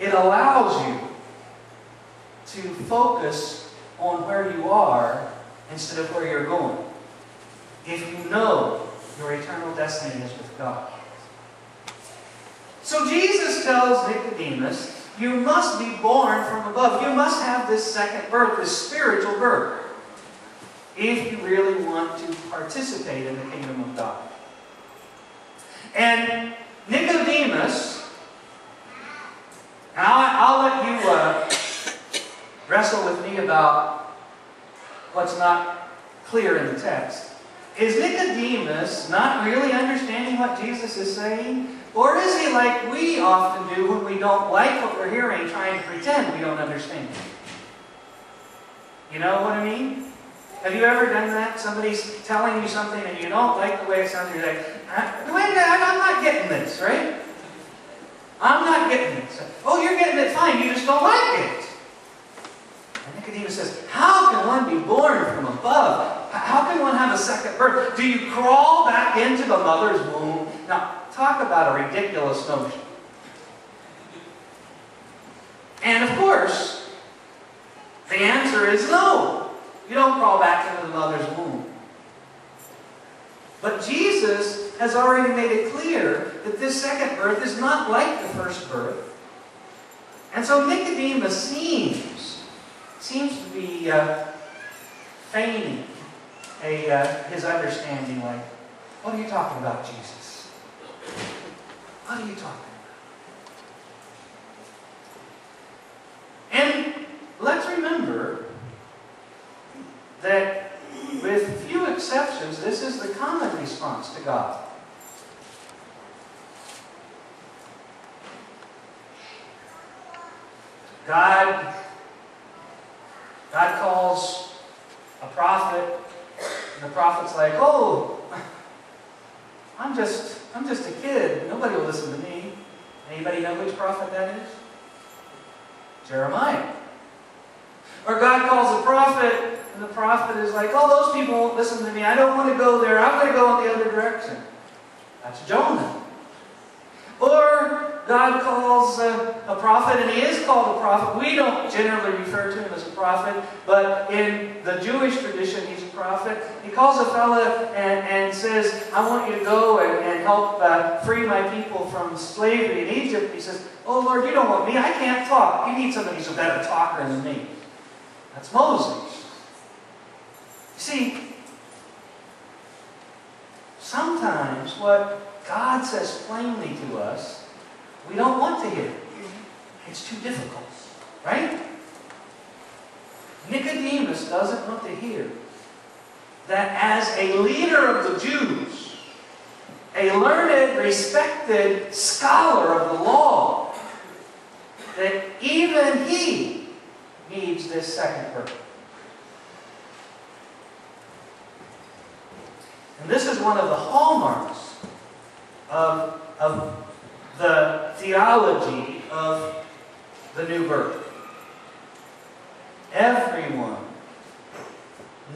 It allows you to focus on where you are instead of where you're going. If you know your eternal destiny is with God. So Jesus tells Nicodemus, you must be born from above. You must have this second birth, this spiritual birth, if you really want to participate in the kingdom of God. And Nicodemus, and I'll let you wrestle with me about what's not clear in the text. Is Nicodemus not really understanding what Jesus is saying? Or is he like we often do when we don't like what we're hearing, trying to pretend we don't understand? You know what I mean? Have you ever done that? Somebody's telling you something and you don't like the way it sounds. You're like, I'm not getting this, right? I'm not getting this. Oh, you're getting it fine. You just don't like it. And Nicodemus says, how can one be born from above? How can one have a second birth? Do you crawl back into the mother's womb? Now, talk about a ridiculous notion. And of course, the answer is no. You don't crawl back into the mother's womb. But Jesus has already made it clear that this second birth is not like the first birth. And so Nicodemus seems to be feigning his understanding, like, what are you talking about, Jesus? What are you talking about? And let's remember that with few exceptions, this is the common response to God. God calls a prophet, and the prophet's like, oh, I'm just a kid. Nobody will listen to me. Anybody know which prophet that is? Jeremiah. Or God calls a prophet, and the prophet is like, oh, those people won't listen to me. I don't want to go there. I'm going to go in the other direction. That's Jonah. Or God calls a prophet, and he is called a prophet. We don't generally refer to him as a prophet, but in the Jewish tradition, he's a prophet. He calls a fella and says, I want you to go and help free my people from slavery in Egypt. He says, oh, Lord, you don't want me. I can't talk. You need somebody who's a better talker than me. That's Moses. See, sometimes what God says plainly to us, we don't want to hear. It's too difficult, right? Nicodemus doesn't want to hear that as a leader of the Jews, a learned, respected scholar of the law, that even he needs this second birth. And this is one of the hallmarks of the theology of the new birth. Everyone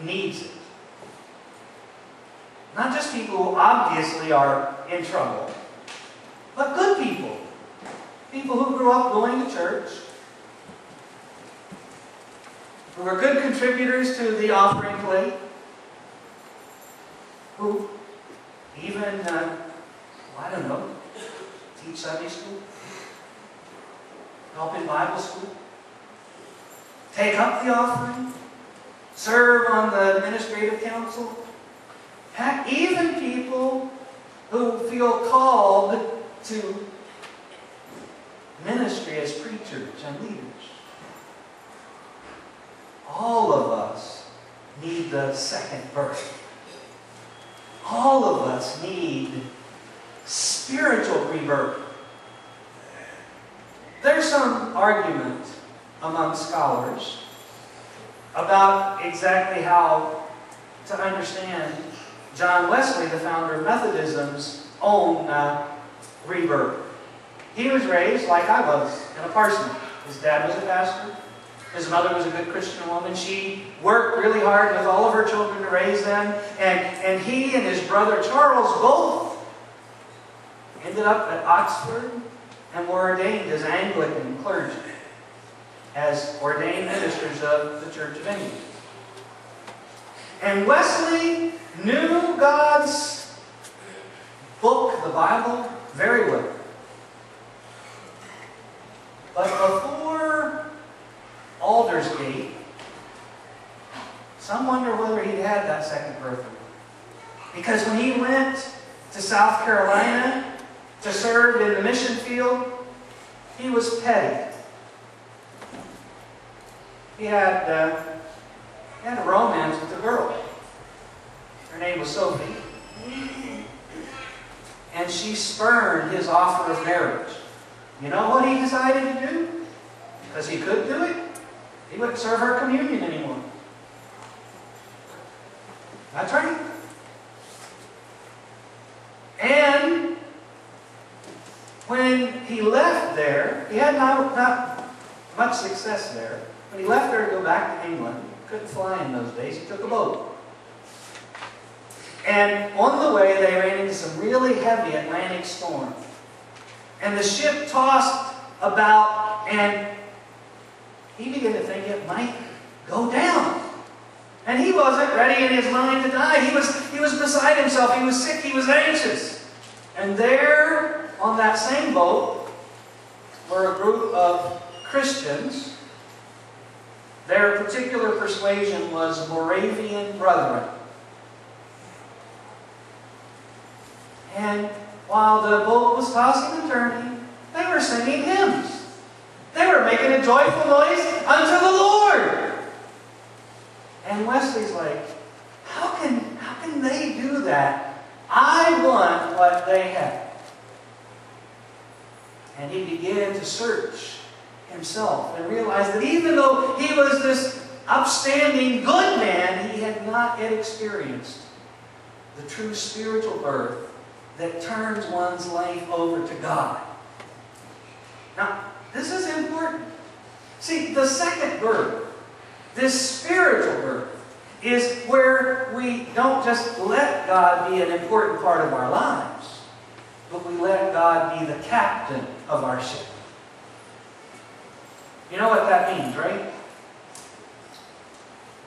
needs it. Not just people who obviously are in trouble, but good people. People who grew up going to church, who are good contributors to the offering plate, who even, I don't know, teach Sunday school, help in Bible school, take up the offering, serve on the administrative council. Heck, even people who feel called to ministry as preachers and leaders. All of us need the second birth. All of us need spiritual rebirth. There's some argument among scholars about exactly how to understand John Wesley, the founder of Methodism's own rebirth. He was raised like I was, in a parsonage. His dad was a pastor. His mother was a good Christian woman. She worked really hard with all of her children to raise them. And he and his brother Charles both ended up at Oxford and were ordained as Anglican clergy, as ordained ministers of the Church of England. And Wesley knew God's book, the Bible, very well. But before Aldersgate, some wonder whether he'd had that second birthright. Because when he went to South Carolina to serve in the mission field, he was petty. He had a romance with a girl. Her name was Sophie. And she spurned his offer of marriage. You know what he decided to do? Because he could do it. He wouldn't serve her communion anymore. That's right. And when he left there, he had not much success there. When he left there to go back to England, couldn't fly in those days, he took a boat. And on the way, they ran into some really heavy Atlantic storm. And the ship tossed about, and he began to think it might go down. And he wasn't ready in his mind to die. He was beside himself. He was sick. He was anxious. And there, on that same boat, were a group of Christians. Their particular persuasion was Moravian Brethren. And while the boat was tossing and turning, they were singing hymns. They were making a joyful noise unto the Lord. And Wesley's like, how can they do that? I want what they have. And he began to search himself and realized that even though he was this upstanding good man, he had not yet experienced the true spiritual birth that turns one's life over to God. Now, this is important. See, the second birth, this spiritual birth, is where we don't just let God be an important part of our lives, but we let God be the captain of our ship. You know what that means, right?